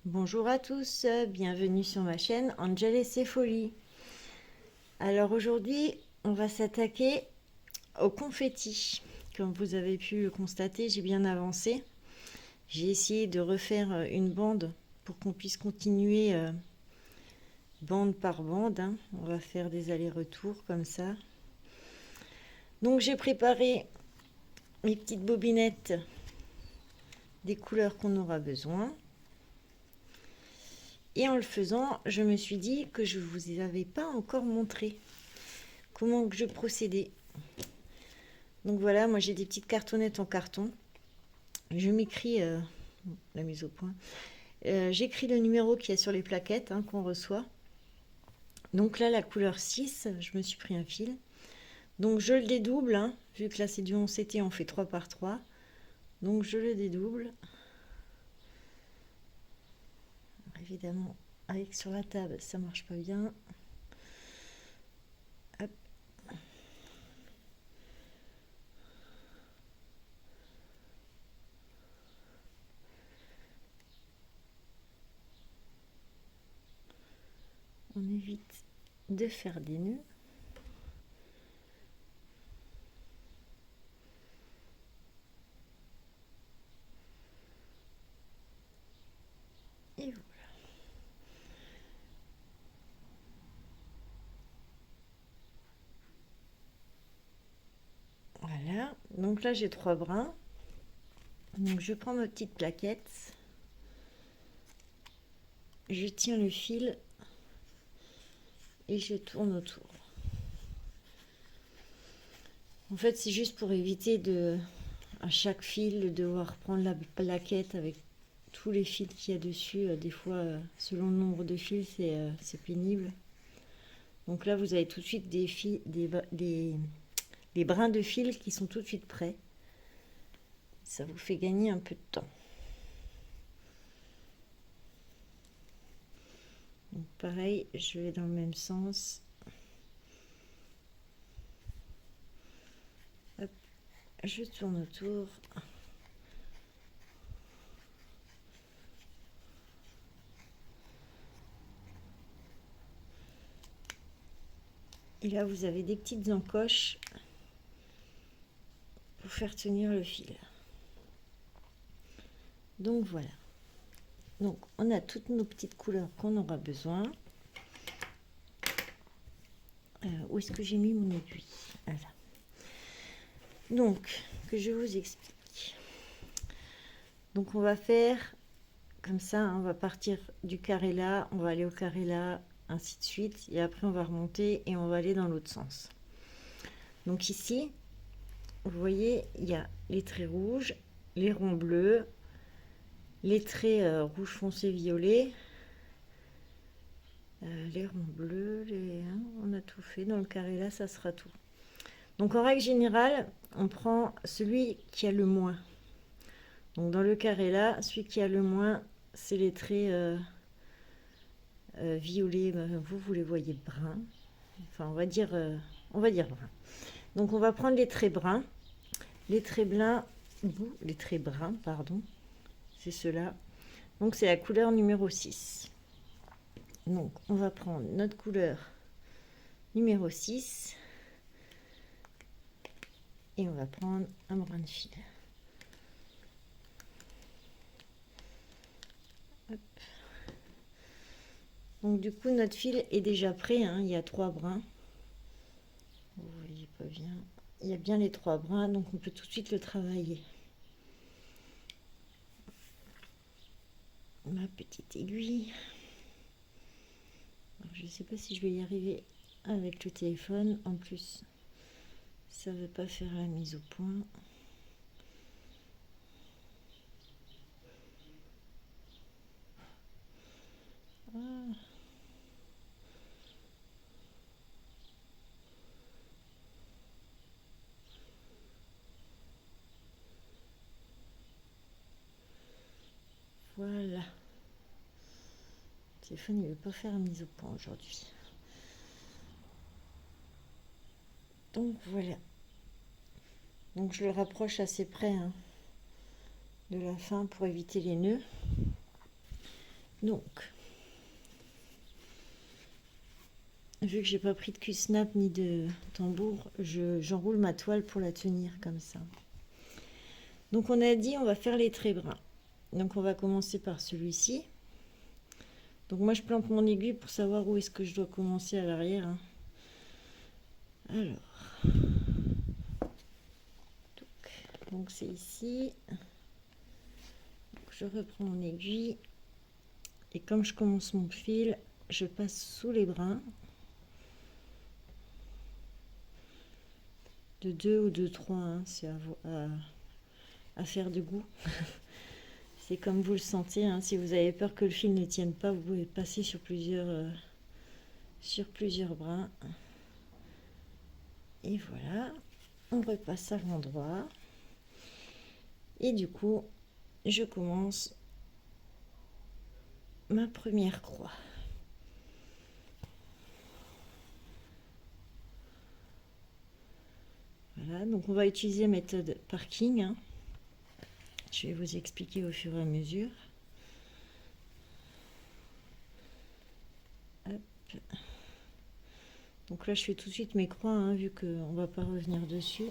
Bonjour à tous, bienvenue sur ma chaîne Angel et ses folies. Alors aujourd'hui, on va s'attaquer au confetti. Comme vous avez pu le constater, j'ai bien avancé. J'ai essayé de refaire une bande pour qu'on puisse continuer bande par bande, hein. On va faire des allers-retours comme ça. Donc j'ai préparé mes petites bobinettes des couleurs qu'on aura besoin. Et en le faisant, je me suis dit que je ne vous avais pas encore montré comment que je procédais. Donc voilà, moi j'ai des petites cartonnettes en carton. Je m'écris la mise au point. J'écris le numéro qu'il y a sur les plaquettes, hein, qu'on reçoit. Donc là, la couleur 6, je me suis pris un fil. Donc je le dédouble, hein, vu que là c'est du 11CT, on fait 3 par 3. Donc je le dédouble. Alors, évidemment, avec sur la table, ça marche pas bien. Hop. On évite de faire des nœuds. Et voilà. Donc là j'ai 3 brins. Donc je prends ma petite plaquette. Je tiens le fil et je tourne autour. En fait, c'est juste pour éviter de, à chaque fil, de devoir prendre la plaquette avec tous les fils qu'il y a dessus. Des fois, selon le nombre de fils, c'est pénible. Donc là, vous avez tout de suite des fils, des brins de fil qui sont tout de suite prêts. Ça vous fait gagner un peu de temps. Donc pareil, je vais dans le même sens. Hop, je tourne autour. Et là, vous avez des petites encoches pour faire tenir le fil. Donc voilà. Donc on a toutes nos petites couleurs qu'on aura besoin. Où est-ce que j'ai mis mon aiguille? Voilà. Donc, que je vous explique. Donc on va faire comme ça, hein, on va partir du carré là, on va aller au carré là, ainsi de suite. Et après on va remonter et on va aller dans l'autre sens. Donc ici, vous voyez, il y a les traits rouges, les ronds bleus, les traits rouge foncé violet, les ronds bleus, hein, on a tout fait. Dans le carré là, ça sera tout. Donc en règle générale, on prend celui qui a le moins. Donc dans le carré là, celui qui a le moins, c'est les traits violets. Vous les voyez bruns. Enfin, on va dire brun. Donc on va prendre les traits bruns. Les traits bruns, pardon. C'est ceux-là. Donc c'est la couleur numéro 6. Donc on va prendre notre couleur numéro 6. Et on va prendre un brin de fil. Hop. Donc du coup notre fil est déjà prêt, hein. Il y a 3 brins. Vous voyez pas bien. Il y a bien les 3 brins, donc on peut tout de suite le travailler. Ma petite aiguille. Alors, je ne sais pas si je vais y arriver avec le téléphone. En plus, ça ne veut pas faire la mise au point. Ah. Voilà. Le téléphone ne veut pas faire la mise au point aujourd'hui. Donc voilà. Donc je le rapproche assez près, hein, de la fin pour éviter les nœuds. Donc, vu que j'ai pas pris de cul-snap ni de tambour, j'enroule ma toile pour la tenir comme ça. Donc on a dit on va faire les traits bruns. Donc on va commencer par celui-ci. Donc moi je plante mon aiguille pour savoir où est-ce que je dois commencer à l'arrière. Hein. Alors, donc c'est ici. Donc je reprends mon aiguille et comme je commence mon fil, je passe sous les brins. De 2 ou de 3, hein, c'est à faire de goût. C'est comme vous le sentez. Hein. Si vous avez peur que le fil ne tienne pas, vous pouvez passer sur plusieurs brins. Et voilà, on repasse à l'endroit. Et du coup, je commence ma première croix. Voilà, donc on va utiliser la méthode parking. Hein. Je vais vous expliquer au fur et à mesure. Hop. Donc là, je fais tout de suite mes croix, hein, vu qu'on ne va pas revenir dessus.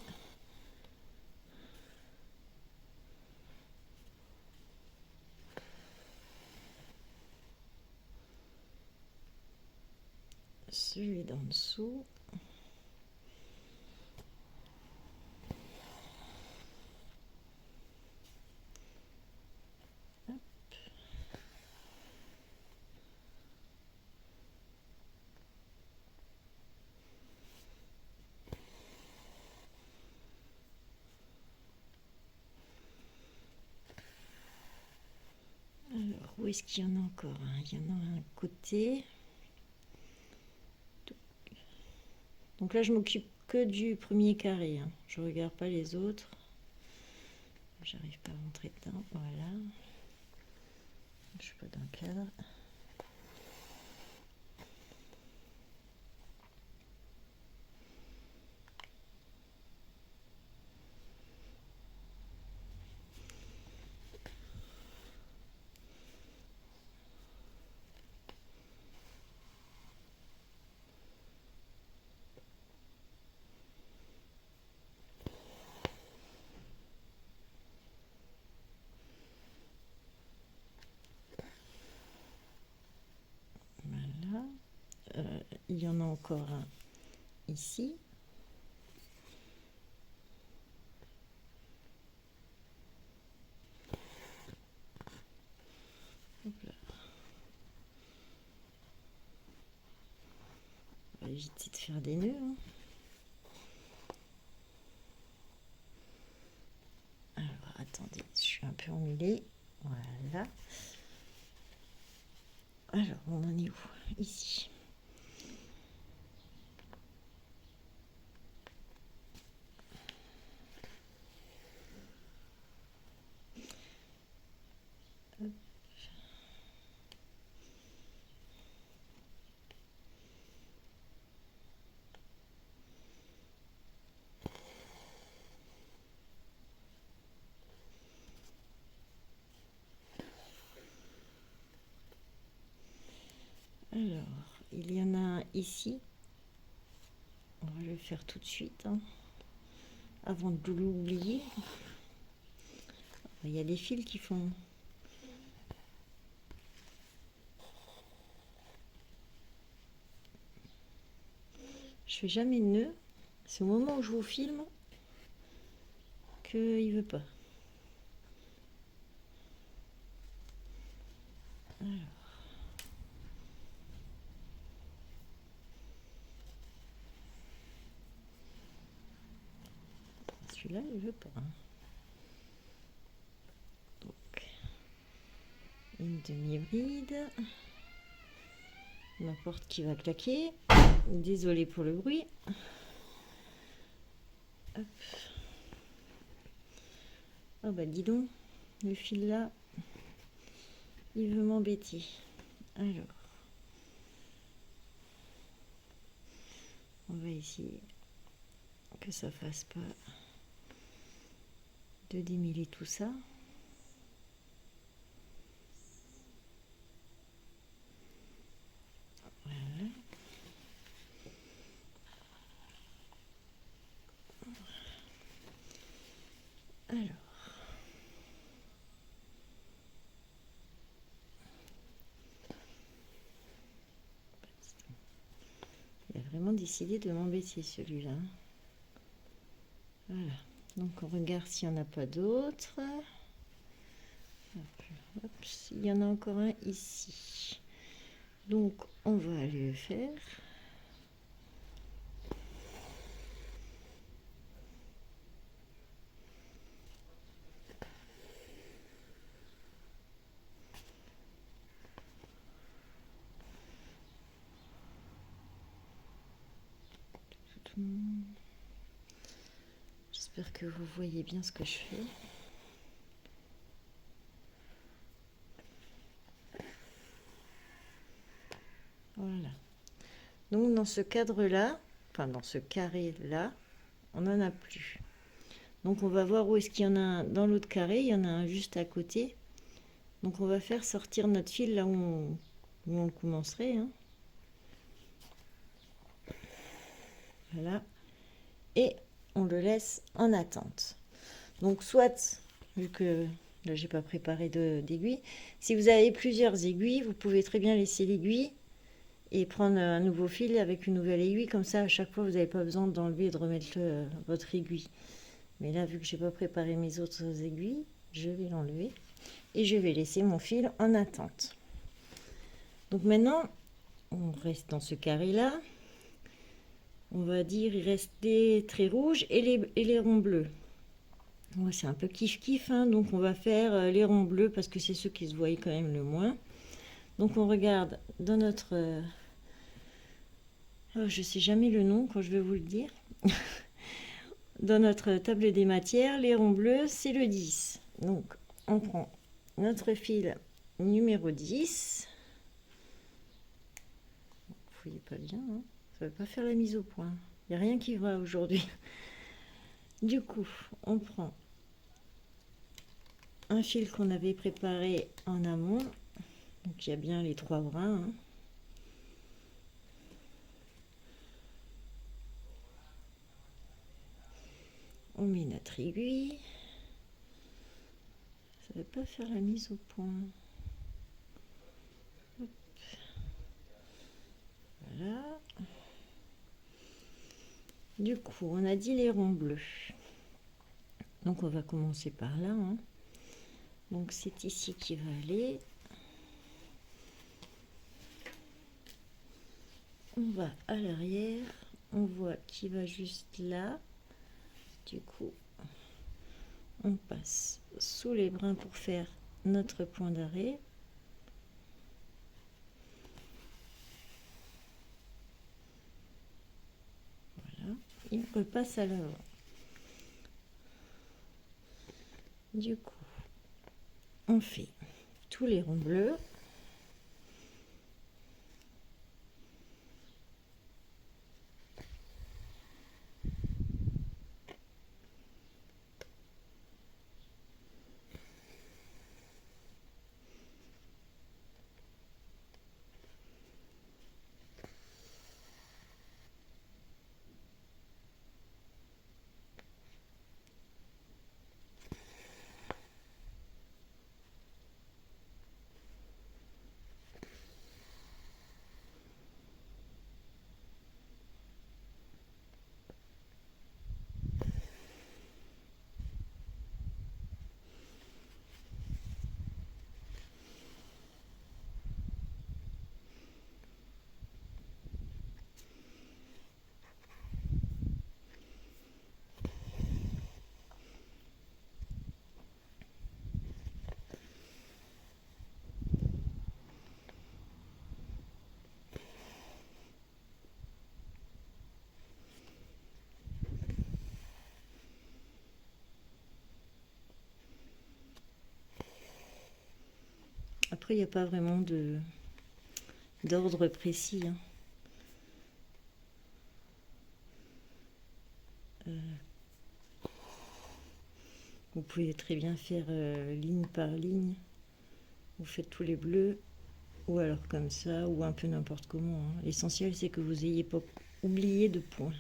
Celui d'en dessous. Alors, où est-ce qu'il y en a encore? Il y en a un côté. Donc là, je m'occupe que du premier carré. Hein. Je ne regarde pas les autres. J'arrive pas à rentrer dedans. Voilà. Je suis pas dans le cadre. Voilà. Il y en a encore un ici. Hop là. On va éviter de faire des nœuds. Hein. Alors, attendez, je suis un peu emmêlée. Voilà. Alors, on en est où? Ici. Hop. Alors, il y en a un ici. On va le faire tout de suite. Hein, avant de l'oublier. Il y a des fils qui font... Je fais jamais de nœud. C'est au moment où je vous filme qu'il veut pas. Alors. Celui-là, il veut pas. Hein. Donc, une demi-bride. Ma porte qui va claquer. Désolée pour le bruit. Hop. Oh bah dis donc, le fil là, il veut m'embêter. Alors, on va essayer que ça fasse pas de démêler tout ça. vraiment décidé de m'embêter celui-là. Voilà. Donc on regarde s'il n'y en a pas d'autres. Hop, il y en a encore un ici. Donc on va aller le faire. J'espère que vous voyez bien ce que je fais. Voilà. Donc dans ce cadre-là, enfin dans ce carré-là, on n'en a plus. Donc on va voir où est-ce qu'il y en a un dans l'autre carré. Il y en a un juste à côté. Donc on va faire sortir notre fil là où on commencerait. Hein. Voilà. Et on le laisse en attente. Donc soit, vu que là j'ai pas préparé d'aiguille, si vous avez plusieurs aiguilles, vous pouvez très bien laisser l'aiguille et prendre un nouveau fil avec une nouvelle aiguille. Comme ça, à chaque fois, vous n'avez pas besoin d'enlever et de remettre votre aiguille. Mais là, vu que j'ai pas préparé mes autres aiguilles, je vais l'enlever et je vais laisser mon fil en attente. Donc maintenant, on reste dans ce carré-là. On va dire il reste les traits rouges et les ronds bleus. Ouais, c'est un peu kiff-kiff, hein, donc on va faire les ronds bleus parce que c'est ceux qui se voient quand même le moins. Donc on regarde dans notre... oh, je sais jamais le nom quand je vais vous le dire. Dans notre table des matières, les ronds bleus, c'est le 10. Donc on prend notre fil numéro 10. Vous voyez pas bien, hein, ça ne va pas faire la mise au point. Il n'y a rien qui va aujourd'hui. Du coup, on prend un fil qu'on avait préparé en amont. Donc il y a bien les 3 brins. Hein. On met notre aiguille. Ça ne va pas faire la mise au point. Hop. Voilà. Du coup, on a dit les ronds bleus. Donc on va commencer par là. Hein. Donc c'est ici qui va aller. On va à l'arrière. On voit qu'il va juste là. Du coup, on passe sous les brins pour faire notre point d'arrêt. Voilà. Il repasse à l'avant. Du coup, on fait tous les ronds bleus. Après, il n'y a pas vraiment d'ordre précis. Hein. Vous pouvez très bien faire ligne par ligne. Vous faites tous les bleus, ou alors comme ça, ou un peu n'importe comment. Hein. L'essentiel, c'est que vous n'ayez pas oublié de points.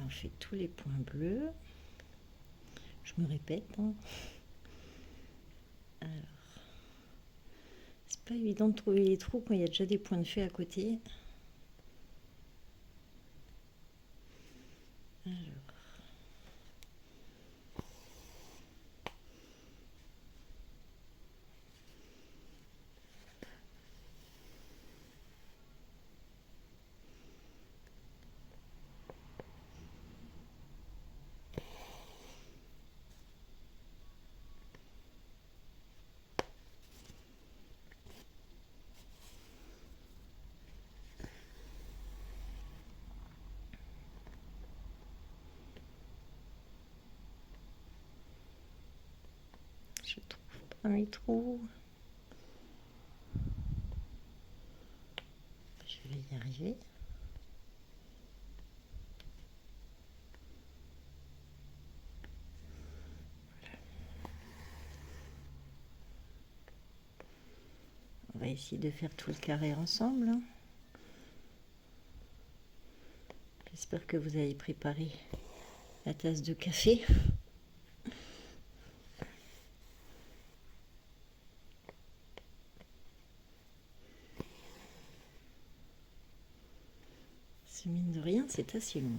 on fait tous les points bleus. Je me répète, hein. Alors, c'est pas évident de trouver les trous quand il y a déjà des points de fait à côté. Alors. Je trouve pas mes trous. Je vais y arriver. On va essayer de faire tout le carré ensemble. J'espère que vous avez préparé la tasse de café. Mine de rien, c'est assez long.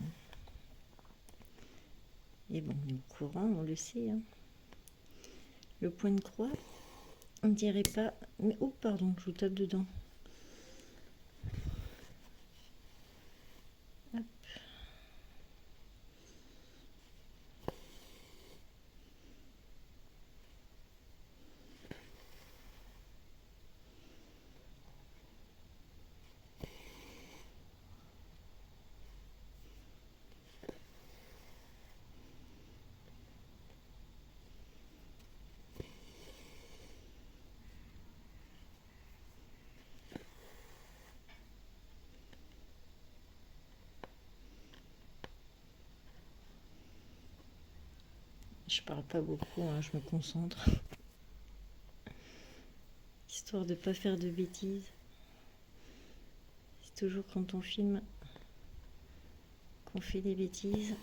Et bon, le courant, on le sait. Hein. Le point de croix, on dirait pas... Mais oh, pardon, je vous tape dedans. Hop. Je parle pas beaucoup, hein, je me concentre. Histoire de pas faire de bêtises. C'est toujours quand on filme qu'on fait des bêtises.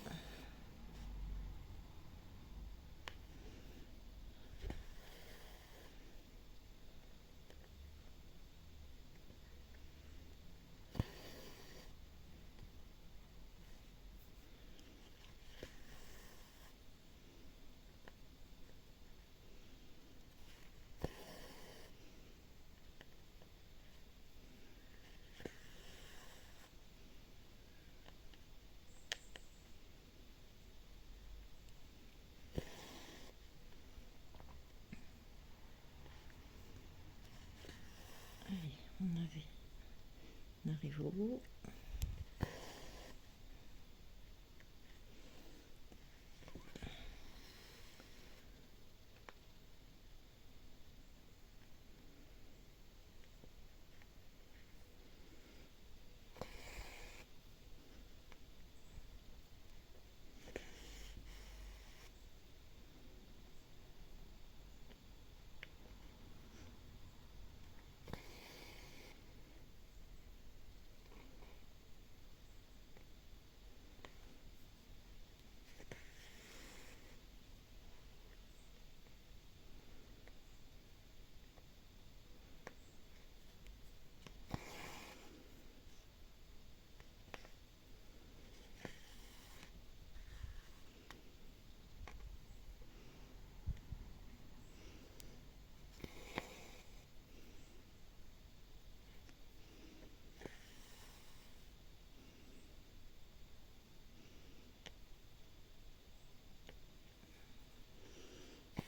Allez, on arrive au bout.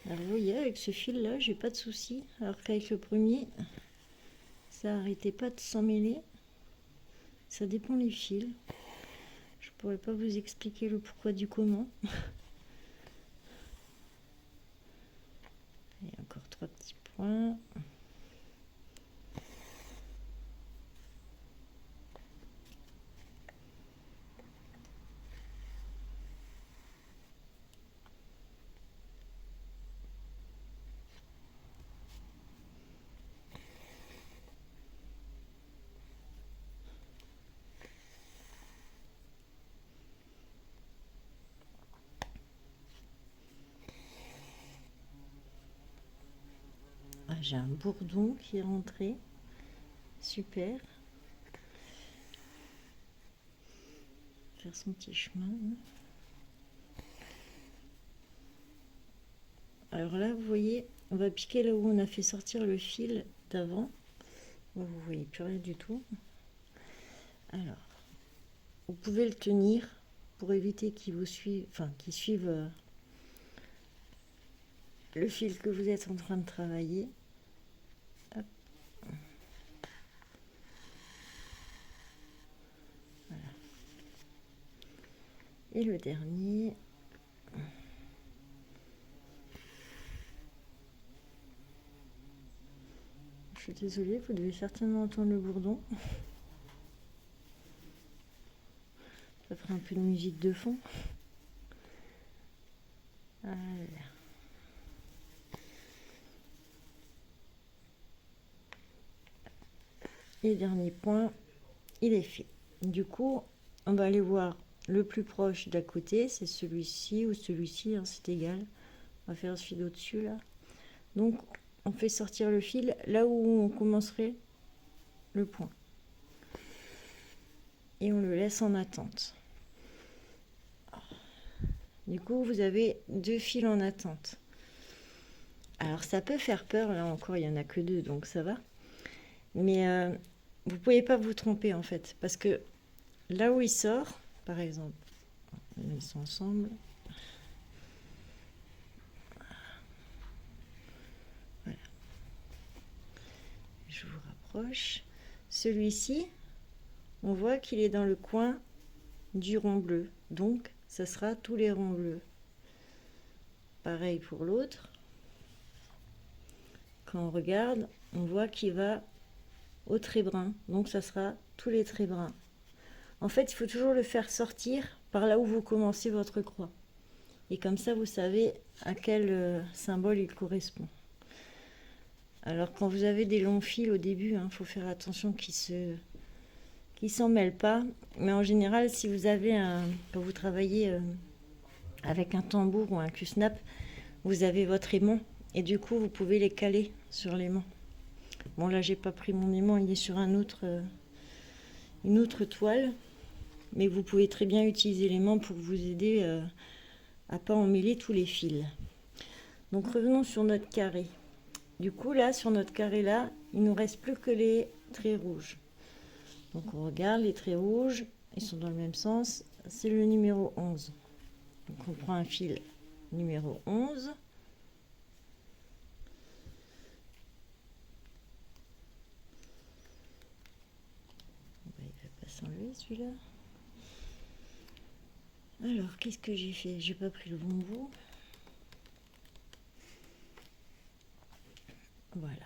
Alors vous voyez, avec ce fil là, j'ai pas de souci. Alors qu'avec le premier, ça arrêtait pas de s'en mêler. Ça dépend des fils. Je pourrais pas vous expliquer le pourquoi du comment. Et encore 3 petits points. Ah, j'ai un bourdon qui est rentré. Super. Faire son petit chemin. Alors là, vous voyez, on va piquer là où on a fait sortir le fil d'avant. Vous voyez plus rien du tout. Alors, vous pouvez le tenir pour éviter qu'il vous suive, enfin qu'il suive le fil que vous êtes en train de travailler. Hop. Voilà. Et le dernier. Je suis désolée, vous devez certainement entendre le bourdon. Ça fera un peu de musique de fond. Voilà. Et dernier point, il est fait. Du coup, on va aller voir le plus proche d'à côté, c'est celui-ci ou celui-ci, hein, c'est égal. On va faire celui d'au-dessus là. Donc, on fait sortir le fil là où on commencerait le point. Et on le laisse en attente. Du coup, vous avez 2 fils en attente. Alors, ça peut faire peur. Là encore, il n'y en a que 2, donc ça va. Mais vous ne pouvez pas vous tromper en fait. Parce que là où il sort, par exemple, ils sont ensemble. Voilà. Je vous rapproche. Celui-ci, on voit qu'il est dans le coin du rond bleu. Donc, ça sera tous les ronds bleus. Pareil pour l'autre. Quand on regarde, on voit qu'il va au trait brun. Donc, ça sera tous les traits bruns. En fait, il faut toujours le faire sortir par là où vous commencez votre croix. Et comme ça, vous savez à quel symbole il correspond. Alors, quand vous avez des longs fils au début, il faut faire attention qu'ils s'en mêlent pas. Mais en général, si vous avez quand vous travaillez avec un tambour ou un cusnap, vous avez votre aimant. Et du coup, vous pouvez les caler sur l'aimant. Bon, là, j'ai pas pris mon aimant, il est sur une autre toile. Mais vous pouvez très bien utiliser l'aimant pour vous aider à pas emmêler tous les fils. Donc revenons sur notre carré. Du coup là, sur notre carré là, il nous reste plus que les traits rouges. Donc on regarde les traits rouges, ils sont dans le même sens, c'est le numéro 11. Donc on prend un fil numéro 11. Il ne va pas s'enlever celui-là. Alors, qu'est-ce que j'ai fait? J'ai pas pris le bon bout. Voilà.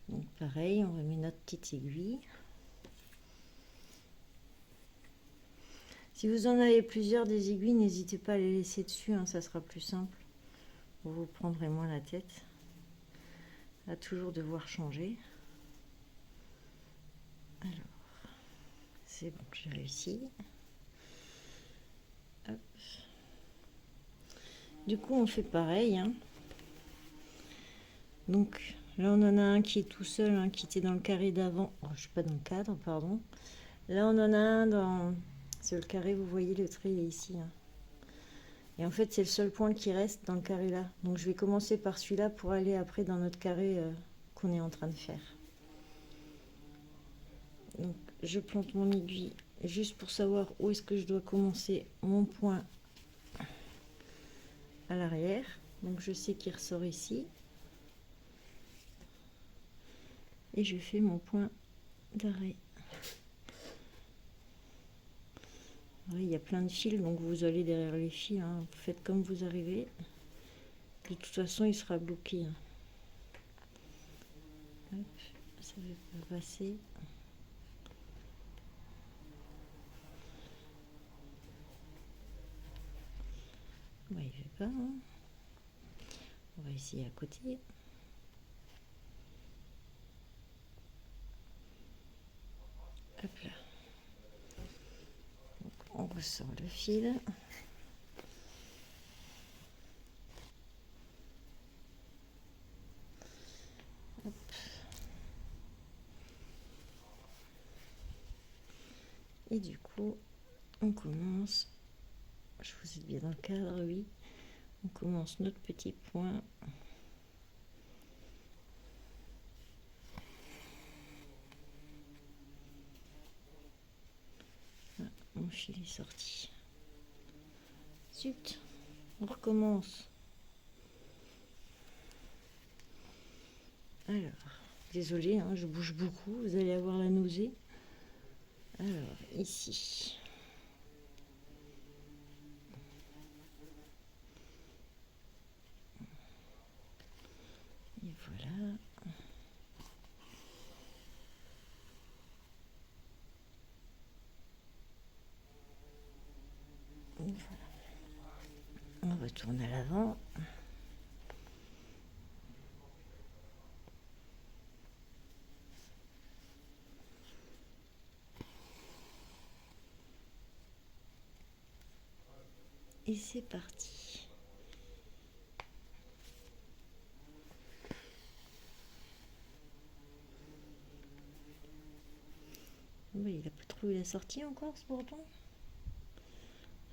Donc pareil, on remet notre petite aiguille. Si vous en avez plusieurs des aiguilles, n'hésitez pas à les laisser dessus, ça sera plus simple. Vous vous prendrez moins la tête à toujours devoir changer. Alors, c'est bon, j'ai réussi. Hop. Du coup, on fait pareil. Donc là, on en a un qui est tout seul, qui était dans le carré d'avant. Oh, je suis pas dans le cadre, pardon. Là, on en a un dans... C'est le carré, vous voyez, le trait est ici. Et en fait, c'est le seul point qui reste dans le carré là. Donc, je vais commencer par celui-là pour aller après dans notre carré qu'on est en train de faire. Donc, je plante mon aiguille juste pour savoir où est-ce que je dois commencer mon point à l'arrière. Donc, je sais qu'il ressort ici. Et je fais mon point d'arrêt. Oui, il y a plein de fils, donc vous allez derrière les fils, vous faites comme vous arrivez. De toute façon, il sera bloqué. Hop, ça ne veut pas passer. Ouais, il ne veut pas. On va essayer à côté. Hop là. Donc, on ressort le fil. commence, je vous ai bien dans le cadre, oui, on commence notre petit point. Ah, mon fil est sorti. Zut, on recommence. Alors, désolée, hein, je bouge beaucoup, vous allez avoir la nausée. Alors, ici. Et voilà. Et voilà. On retourne à l'avant. Et c'est parti. Oui, il a pas trouvé la sortie encore, ce bourdon.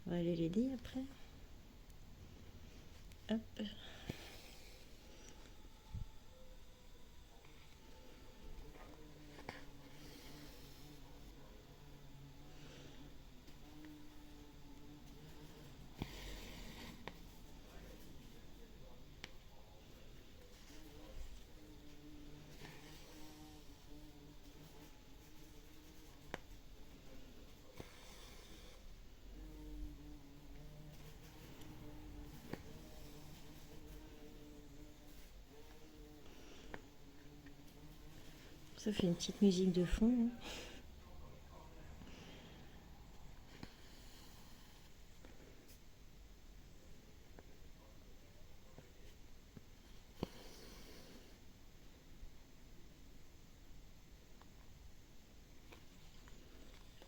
On va aller l'aider après. Hop. Ça fait une petite musique de fond. Hein.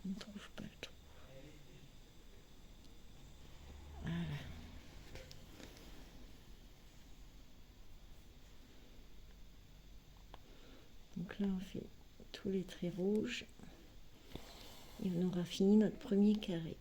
On ne trouve pas le trou. Voilà. Donc là, on fait tous les traits rouges. Et on aura fini notre premier carré.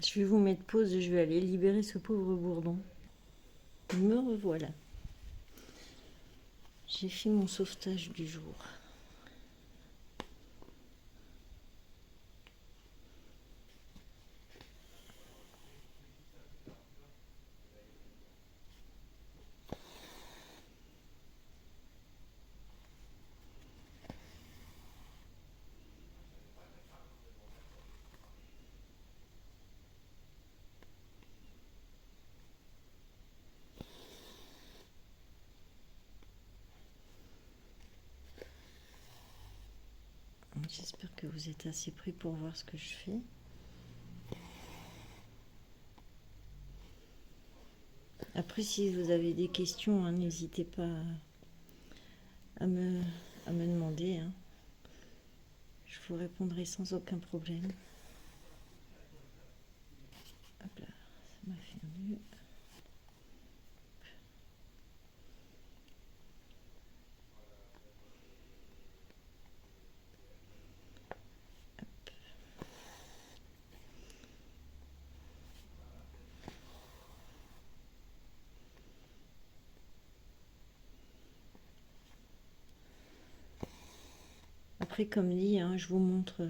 Je vais vous mettre pause, je vais aller libérer ce pauvre bourdon. Me revoilà. J'ai fait mon sauvetage du jour. J'espère que vous êtes assez prêts pour voir ce que je fais. Après, si vous avez des questions, hein, n'hésitez pas à me demander. Hein. Je vous répondrai sans aucun problème. Hop là, ça m'a fait un nœud. après, comme dit, hein, je vous montre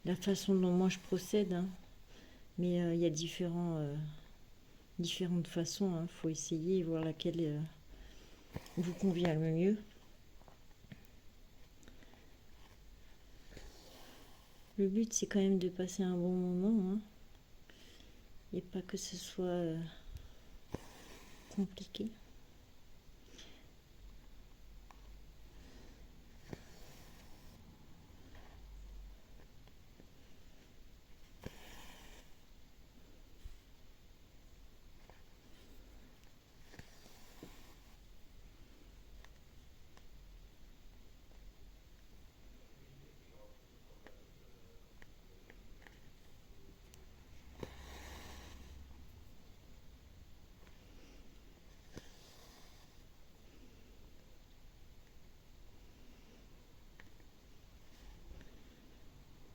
la façon dont moi je procède, hein. Mais il y a différentes façons, hein. Faut essayer et voir laquelle vous convient le mieux. Le but, c'est quand même de passer un bon moment, hein, et pas que ce soit compliqué.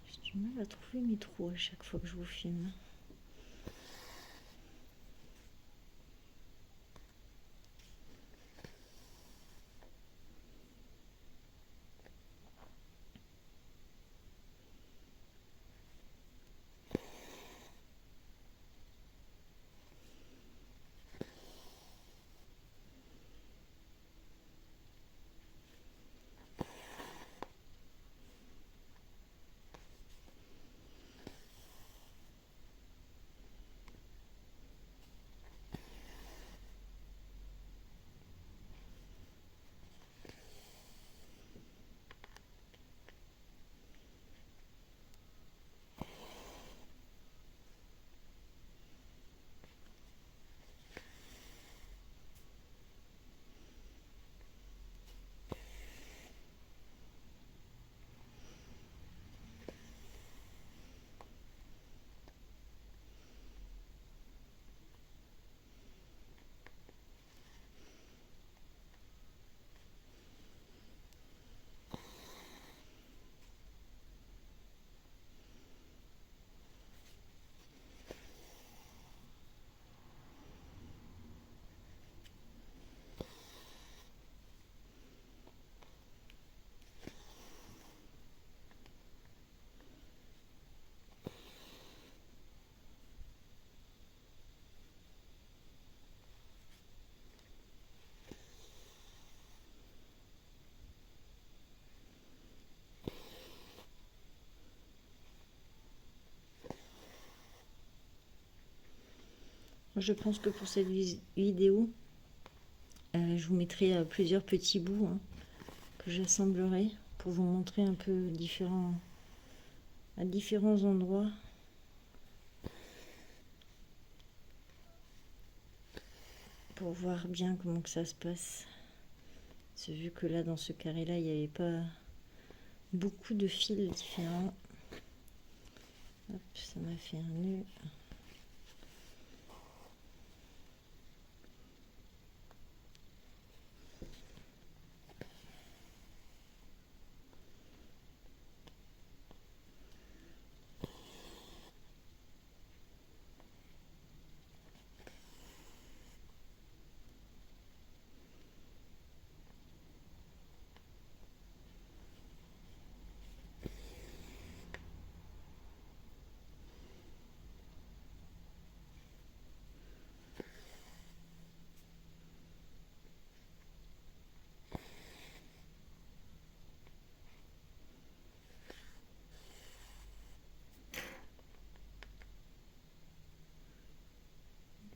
J'ai du mal à trouver mes trous à chaque fois que je vous filme. Je pense que pour cette vidéo, je vous mettrai plusieurs petits bouts, hein, que j'assemblerai pour vous montrer un peu à différents endroits. Pour voir bien comment que ça se passe. C'est vu que là, dans ce carré-là, il n'y avait pas beaucoup de fils différents. Hop, ça m'a fait un nœud.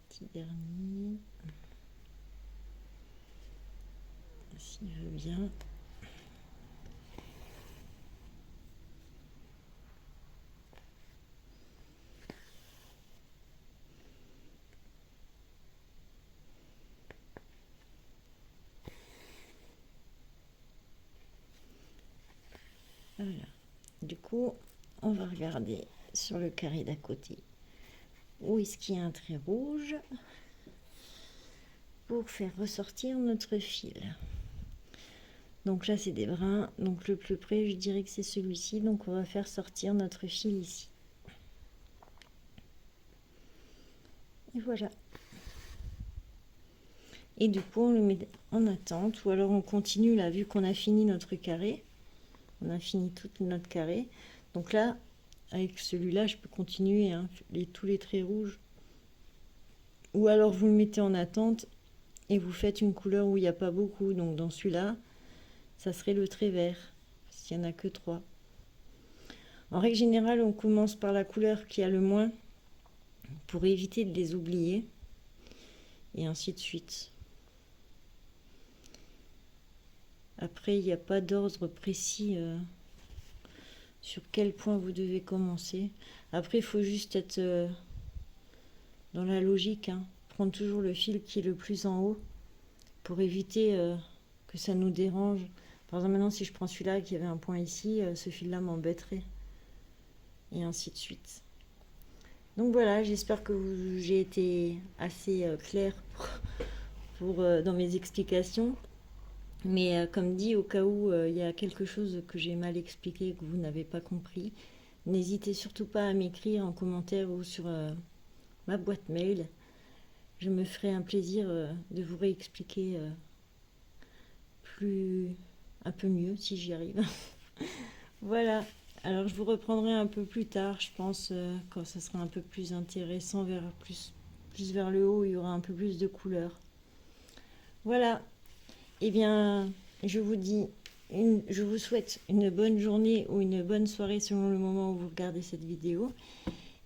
Petit dernier. S'il veut bien. Voilà. Du coup, on va regarder sur le carré d'à côté où est-ce qu'il y a un trait rouge pour faire ressortir notre fil. Donc là, c'est des brins. Donc le plus près, je dirais que c'est celui-ci. Donc on va faire sortir notre fil ici. Et voilà. Et du coup, on le met en attente. Ou alors on continue là, vu qu'on a fini notre carré. On a fini tout notre carré. Donc là, avec celui-là, je peux continuer hein, tous les traits rouges. Ou alors vous le mettez en attente et vous faites une couleur où il n'y a pas beaucoup. Donc dans celui-là, ça serait le trait vert, parce qu'il n'y en a que 3. En règle générale, on commence par la couleur qui a le moins pour éviter de les oublier. Et ainsi de suite. Après, il n'y a pas d'ordre précis sur quel point vous devez commencer. Après, il faut juste être dans la logique. Hein. Prendre toujours le fil qui est le plus en haut pour éviter que ça nous dérange. Par exemple, maintenant, si je prends celui-là qui avait un point ici, ce fil-là m'embêterait. Et ainsi de suite. Donc voilà, j'espère que j'ai été assez claire dans mes explications. Mais comme dit, au cas où il y a quelque chose que j'ai mal expliqué, que vous n'avez pas compris, n'hésitez surtout pas à m'écrire en commentaire ou sur ma boîte mail. Je me ferai un plaisir de vous réexpliquer un peu mieux si j'y arrive. Voilà. Alors je vous reprendrai un peu plus tard, je pense, quand ça sera un peu plus intéressant, plus vers le haut, il y aura un peu plus de couleurs. Voilà. Eh bien, je vous souhaite une bonne journée ou une bonne soirée selon le moment où vous regardez cette vidéo.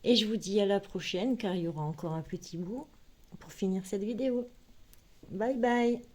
Et je vous dis à la prochaine, car il y aura encore un petit bout pour finir cette vidéo. Bye bye!